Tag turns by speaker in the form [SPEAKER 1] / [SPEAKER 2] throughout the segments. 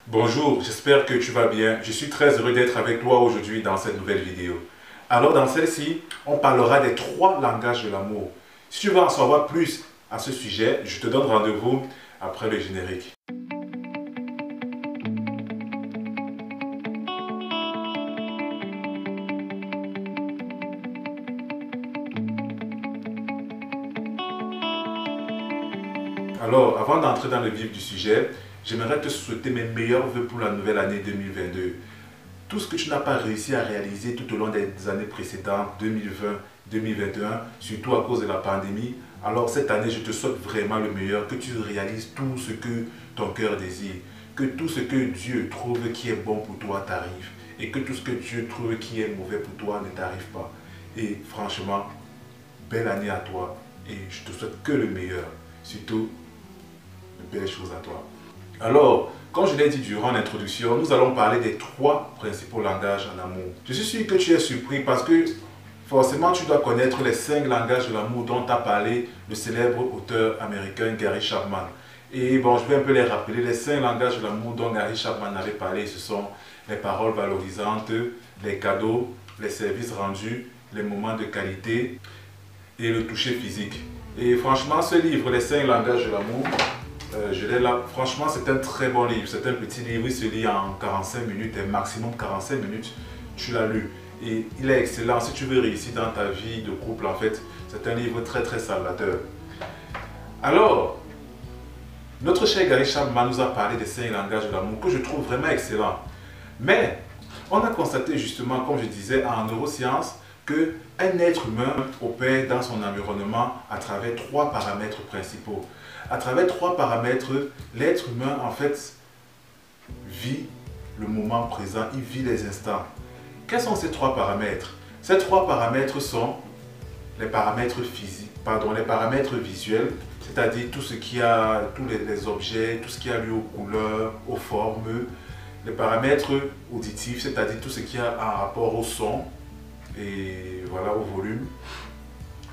[SPEAKER 1] Bonjour, j'espère que tu vas bien. Je suis très heureux d'être avec toi aujourd'hui dans cette nouvelle vidéo. Alors dans celle-ci, on parlera des 3 langages de l'amour. Si tu veux en savoir plus à ce sujet, je te donne rendez-vous après le générique. Alors, avant d'entrer dans le vif du sujet, j'aimerais te souhaiter mes meilleurs vœux pour la nouvelle année 2022. Tout ce que tu n'as pas réussi à réaliser tout au long des années précédentes, 2020, 2021, surtout à cause de la pandémie, alors cette année, je te souhaite vraiment le meilleur, que tu réalises tout ce que ton cœur désire, que tout ce que Dieu trouve qui est bon pour toi t'arrive, et que tout ce que Dieu trouve qui est mauvais pour toi ne t'arrive pas. Et franchement, belle année à toi, et je te souhaite que le meilleur, surtout de belles choses à toi. Alors, comme je l'ai dit durant l'introduction, nous allons parler des 3 principaux langages en amour. Je suis sûr que tu es surpris parce que forcément tu dois connaître les 5 langages de l'amour dont a parlé le célèbre auteur américain Gary Chapman. Et bon, je vais un peu les rappeler. Les 5 langages de l'amour dont Gary Chapman avait parlé, ce sont les paroles valorisantes, les cadeaux, les services rendus, les moments de qualité et le toucher physique. Et franchement, ce livre, les 5 langages de l'amour, je l'ai là. Franchement, c'est un très bon livre. C'est un petit livre, il se lit en 45 minutes, et maximum 45 minutes, tu l'as lu. Et il est excellent. Si tu veux réussir dans ta vie de couple, en fait, c'est un livre très très salvateur. Alors, notre cher Gary Chapman nous a parlé des 5 langages de l'amour que je trouve vraiment excellents. Mais, on a constaté justement, comme je disais, en neurosciences, qu'un être humain opère dans son environnement à travers 3 paramètres principaux. À travers 3 paramètres, l'être humain en fait vit le moment présent, il vit les instants. Quels sont ces 3 paramètres? Ces 3 paramètres sont les paramètres physiques, les paramètres visuels, c'est-à-dire tout ce qui a, tous les objets, tout ce qui a lieu aux couleurs, aux formes. Les paramètres auditifs, c'est-à-dire tout ce qui a un rapport au son et voilà, au volume.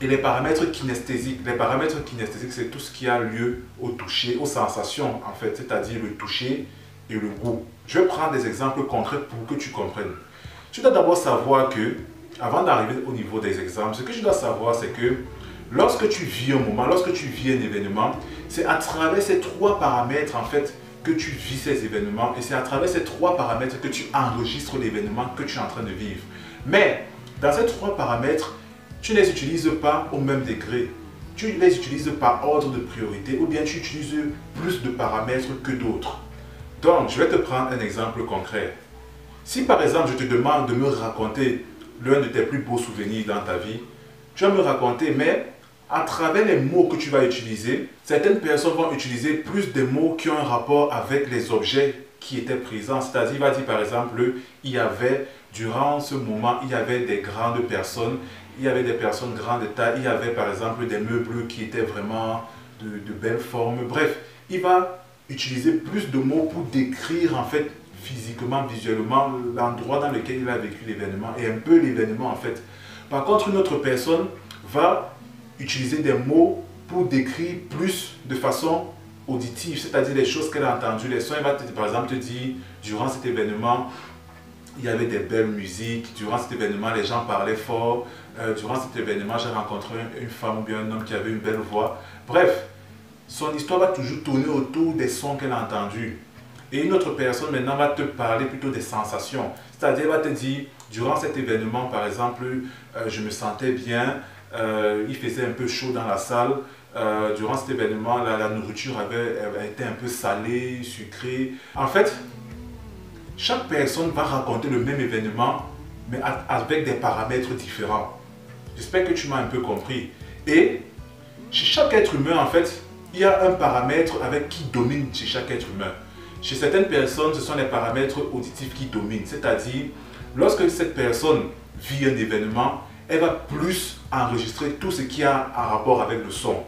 [SPEAKER 1] Et les paramètres kinesthésiques. Les paramètres kinesthésiques, c'est tout ce qui a lieu au toucher, aux sensations en fait, c'est-à-dire le toucher et le goût. Je vais prendre des exemples concrets pour que tu comprennes. Tu dois d'abord savoir que, avant d'arriver au niveau des exemples, ce que tu dois savoir, c'est que lorsque tu vis un moment, lorsque tu vis un événement, c'est à travers ces 3 paramètres en fait que tu vis ces événements et c'est à travers ces 3 paramètres que tu enregistres l'événement que tu es en train de vivre. Mais dans ces 3 paramètres, tu ne les utilises pas au même degré. Tu ne les utilises par ordre de priorité ou bien tu utilises plus de paramètres que d'autres. Donc, je vais te prendre un exemple concret. Si par exemple, je te demande de me raconter l'un de tes plus beaux souvenirs dans ta vie, tu vas me raconter, mais à travers les mots que tu vas utiliser, certaines personnes vont utiliser plus de mots qui ont un rapport avec les objets qui étaient présents. C'est-à-dire, il va dire par exemple, il y avait, durant ce moment, il y avait des grandes personnes, il y avait des personnes grandes de taille, il y avait par exemple des meubles qui étaient vraiment de belles formes. Bref, il va utiliser plus de mots pour décrire en fait physiquement, visuellement, l'endroit dans lequel il a vécu l'événement et un peu l'événement en fait. Par contre, une autre personne va utiliser des mots pour décrire plus de façon auditive, c'est-à-dire les choses qu'elle a entendues, les sons. Elle va par exemple te dire, durant cet événement, il y avait des belles musiques, durant cet événement, les gens parlaient fort, durant cet événement, j'ai rencontré une femme ou bien un homme qui avait une belle voix. Bref, son histoire va toujours tourner autour des sons qu'elle a entendus. Et une autre personne maintenant va te parler plutôt des sensations. C'est-à-dire, elle va te dire, durant cet événement, par exemple, je me sentais bien, il faisait un peu chaud dans la salle. Durant cet événement, la nourriture avait été un peu salée, sucrée. En fait, chaque personne va raconter le même événement, mais avec des paramètres différents. J'espère que tu m'as un peu compris. Et chez chaque être humain, en fait, il y a un paramètre avec qui domine chez chaque être humain. Chez certaines personnes, ce sont les paramètres auditifs qui dominent. C'est-à-dire, lorsque cette personne vit un événement, elle va plus enregistrer tout ce qui a un rapport avec le son.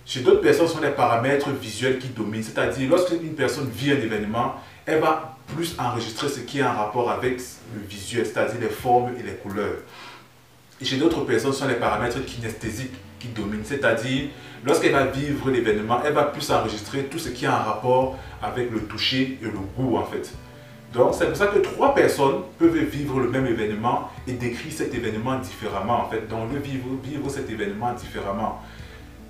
[SPEAKER 1] Chez d'autres personnes, ce sont les paramètres visuels qui dominent. C'est-à-dire, lorsqu'une personne vit un événement, elle va plus enregistrer ce qui a un rapport avec le visuel, c'est-à-dire les formes et les couleurs. Et chez d'autres personnes, ce sont les paramètres kinesthésiques qui dominent. C'est-à-dire, lorsqu'elle va vivre l'événement, elle va plus enregistrer tout ce qui est en rapport avec le toucher et le goût en fait. Donc, c'est pour ça que 3 personnes peuvent vivre le même événement et décrire cet événement différemment en fait. Donc, vivre cet événement différemment.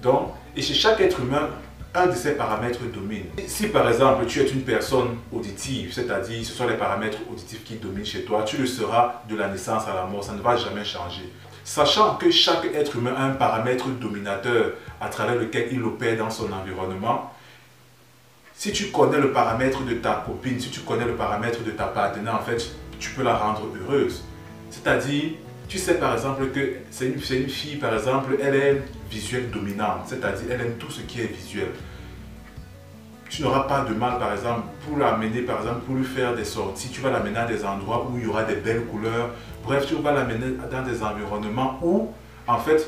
[SPEAKER 1] Donc, et chez chaque être humain, un de ces paramètres domine. Si par exemple tu es une personne auditive, c'est-à-dire ce sont les paramètres auditifs qui dominent chez toi, tu le seras de la naissance à la mort, ça ne va jamais changer. Sachant que chaque être humain a un paramètre dominateur à travers lequel il opère dans son environnement, si tu connais le paramètre de ta copine, si tu connais le paramètre de ta partenaire, en fait, tu peux la rendre heureuse. C'est-à-dire, tu sais par exemple que c'est une fille, par exemple, elle est visuelle dominante, c'est-à-dire elle aime tout ce qui est visuel. Tu n'auras pas de mal, par exemple, pour l'amener, par exemple, pour lui faire des sorties, tu vas l'amener à des endroits où il y aura des belles couleurs. Bref, tu vas l'amener dans des environnements où, en fait,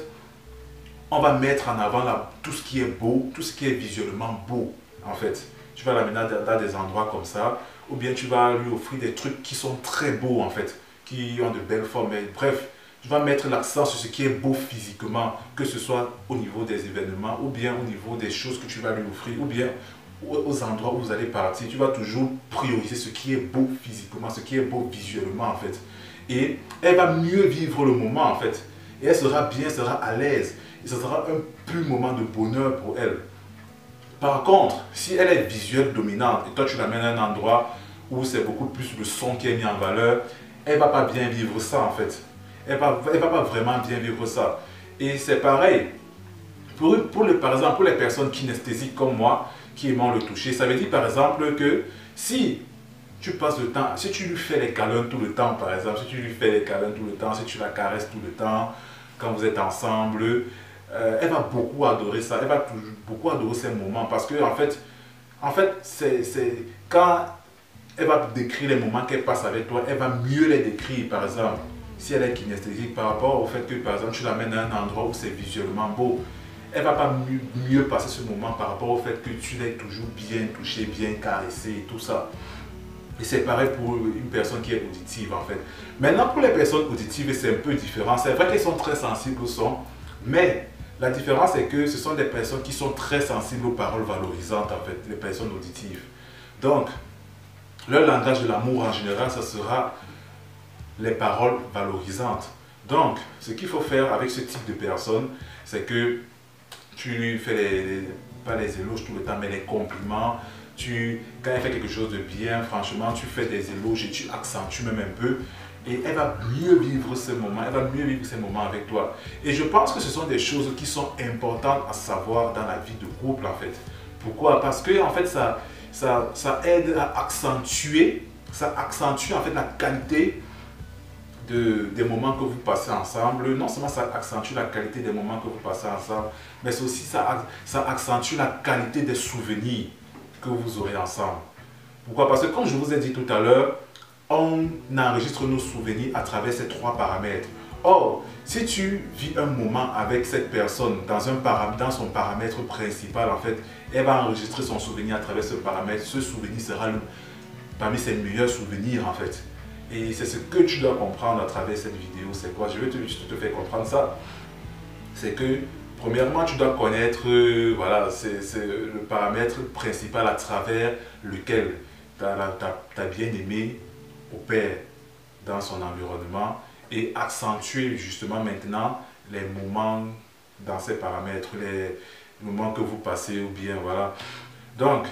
[SPEAKER 1] on va mettre en avant tout ce qui est beau, tout ce qui est visuellement beau, en fait. Tu vas l'amener dans des endroits comme ça, ou bien tu vas lui offrir des trucs qui sont très beaux, en fait, qui ont de belles formes. Bref, tu vas mettre l'accent sur ce qui est beau physiquement, que ce soit au niveau des événements, ou bien au niveau des choses que tu vas lui offrir, ou bien aux endroits où vous allez partir. Tu vas toujours prioriser ce qui est beau physiquement, ce qui est beau visuellement, en fait. Et elle va mieux vivre le moment, en fait. Et elle sera bien, elle sera à l'aise. Et ce sera un pur moment de bonheur pour elle. Par contre, si elle est visuelle dominante et toi tu l'amènes à un endroit où c'est beaucoup plus le son qui est mis en valeur, elle ne va pas bien vivre ça en fait. Elle va pas vraiment bien vivre ça. Et c'est pareil, par exemple, pour les personnes kinesthésiques comme moi, qui aiment le toucher, ça veut dire par exemple que si tu passes le temps, si tu lui fais les câlins tout le temps par exemple, si tu lui fais les câlins tout le temps, si tu la caresses tout le temps, quand vous êtes ensemble, elle va beaucoup adorer ça, elle va toujours beaucoup adorer ces moments parce que en fait c'est quand elle va décrire les moments qu'elle passe avec toi, elle va mieux les décrire par exemple si elle est kinesthésique par rapport au fait que par exemple tu l'amènes à un endroit où c'est visuellement beau, elle va pas mieux passer ce moment par rapport au fait que tu l'aies toujours bien touché, bien caressé et tout ça. Et c'est pareil pour une personne qui est auditive en fait. Maintenant pour les personnes auditives c'est un peu différent, c'est vrai qu'elles sont très sensibles au son, mais la différence est que ce sont des personnes qui sont très sensibles aux paroles valorisantes en fait, les personnes auditives. Donc, leur langage de l'amour en général, ça sera les paroles valorisantes. Donc, ce qu'il faut faire avec ce type de personne, c'est que tu lui fais pas les éloges tout le temps, mais les compliments. Quand elle fait quelque chose de bien, franchement, tu fais des éloges et tu accentues même un peu. Et elle va mieux vivre ces moments, elle va mieux vivre ces moments avec toi. Et je pense que ce sont des choses qui sont importantes à savoir dans la vie de couple en fait. Pourquoi? Parce que en fait ça aide à accentuer, ça accentue en fait la qualité des moments que vous passez ensemble. Non seulement ça accentue la qualité des moments que vous passez ensemble, mais aussi ça accentue la qualité des souvenirs que vous aurez ensemble. Pourquoi? Parce que comme je vous ai dit tout à l'heure, on enregistre nos souvenirs à travers ces 3 paramètres. Or, si tu vis un moment avec cette personne dans son paramètre principal, en fait, elle va enregistrer son souvenir à travers ce paramètre. Ce souvenir sera parmi ses meilleurs souvenirs, en fait. Et c'est ce que tu dois comprendre à travers cette vidéo. C'est quoi? Je vais juste te faire comprendre ça. C'est que, premièrement, tu dois connaître, voilà, c'est le paramètre principal à travers lequel ta bien-aimée opère dans son environnement et accentuer justement maintenant les moments dans ces paramètres, les moments que vous passez ou bien voilà. Donc,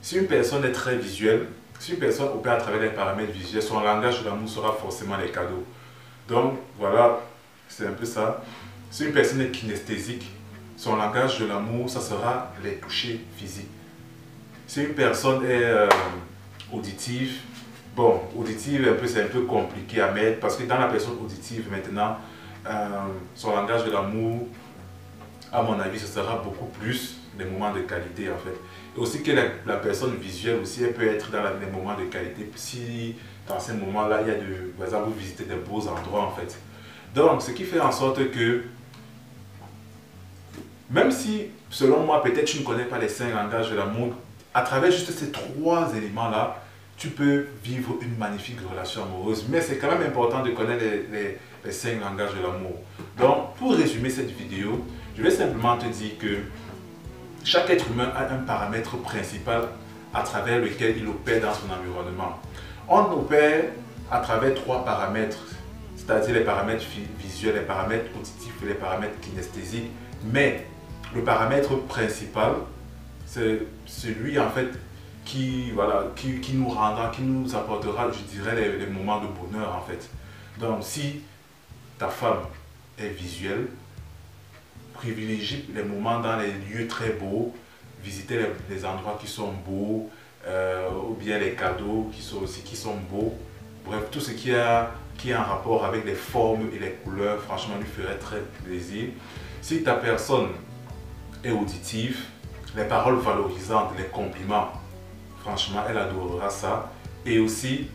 [SPEAKER 1] si une personne est très visuelle, si une personne opère à travers les paramètres visuels, son langage de l'amour sera forcément les cadeaux. Donc, voilà, c'est un peu ça. Si une personne est kinesthésique, son langage de l'amour, ça sera les touchés physiques. Si une personne est auditive, bon, auditive, c'est un peu compliqué à mettre parce que dans la personne auditive maintenant, son langage de l'amour, à mon avis, ce sera beaucoup plus des moments de qualité en fait. Et aussi que la personne visuelle aussi, elle peut être dans les moments de qualité si dans ces moments-là, il y a par exemple, vous visitez des beaux endroits en fait. Donc, ce qui fait en sorte que, même si, selon moi, peut-être tu ne connais pas les 5 langages de l'amour, à travers juste ces 3 éléments-là, tu peux vivre une magnifique relation amoureuse. Mais c'est quand même important de connaître les 5 langages de l'amour. Donc, pour résumer cette vidéo, je vais simplement te dire que chaque être humain a un paramètre principal à travers lequel il opère dans son environnement. On opère à travers 3 paramètres, c'est-à-dire les paramètres visuels, les paramètres auditifs et les paramètres kinesthésiques. Mais le paramètre principal, c'est celui en fait qui nous rendra, qui nous apportera, je dirais, les moments de bonheur en fait. Donc si ta femme est visuelle, privilégie les moments dans les lieux très beaux, visiter les endroits qui sont beaux, ou bien les cadeaux qui sont beaux. Bref, tout ce qui est en rapport avec les formes et les couleurs, franchement, lui ferait très plaisir. Si ta personne est auditive, les paroles valorisantes, les compliments, franchement, elle adorera ça. Et aussi,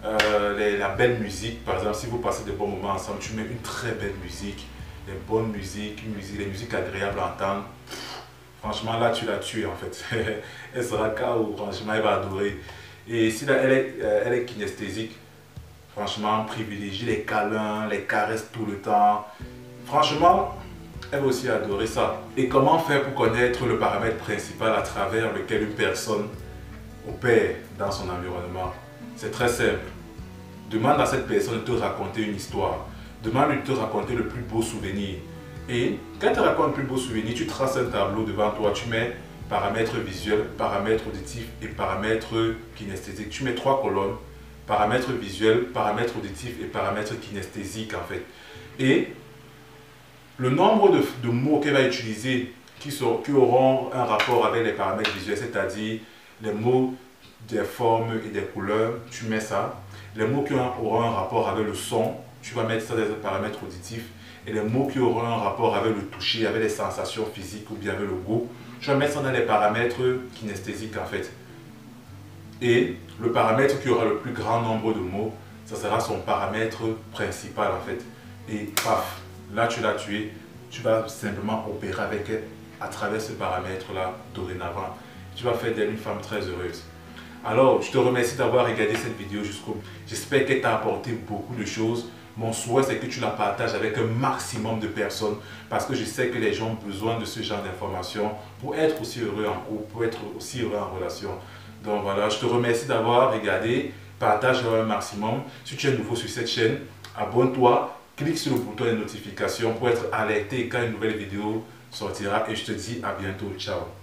[SPEAKER 1] la belle musique, par exemple, si vous passez de bons moments ensemble, tu mets une très belle musique, des bonnes musiques, les musiques agréables à entendre. Franchement, là, tu l'as tuée en fait. Elle sera KO, franchement, elle va adorer. Et si là, elle est kinesthésique, franchement, privilégie les câlins, les caresses tout le temps. Franchement, elle va aussi adorer ça. Et comment faire pour connaître le paramètre principal à travers lequel une personne opère dans son environnement? C'est très simple. Demande à cette personne de te raconter une histoire. Demande-lui de te raconter le plus beau souvenir. Et quand tu racontes le plus beau souvenir, tu traces un tableau devant toi. Tu mets paramètres visuels, paramètres auditifs et paramètres kinesthésiques. Tu mets 3 colonnes. Paramètres visuels, paramètres auditifs et paramètres kinesthésiques en fait. Et le nombre de mots qu'elle va utiliser qui auront un rapport avec les paramètres visuels, c'est-à-dire les mots des formes et des couleurs, tu mets ça. Les mots qui auront un rapport avec le son, tu vas mettre ça dans les paramètres auditifs. Et les mots qui auront un rapport avec le toucher, avec les sensations physiques ou bien avec le goût, tu vas mettre ça dans les paramètres kinesthésiques en fait. Et le paramètre qui aura le plus grand nombre de mots, ça sera son paramètre principal en fait. Et paf, là tu l'as tué, tu vas simplement opérer avec elle à travers ce paramètre-là dorénavant. Tu vas faire d'elle une femme très heureuse. Alors, je te remercie d'avoir regardé cette vidéo jusqu'au bout. J'espère qu'elle t'a apporté beaucoup de choses. Mon souhait, c'est que tu la partages avec un maximum de personnes parce que je sais que les gens ont besoin de ce genre d'informations pour être aussi heureux en couple, pour être aussi heureux en relation. Donc voilà, je te remercie d'avoir regardé. Partage un maximum. Si tu es nouveau sur cette chaîne, abonne-toi, clique sur le bouton de notification pour être alerté quand une nouvelle vidéo sortira et je te dis à bientôt. Ciao.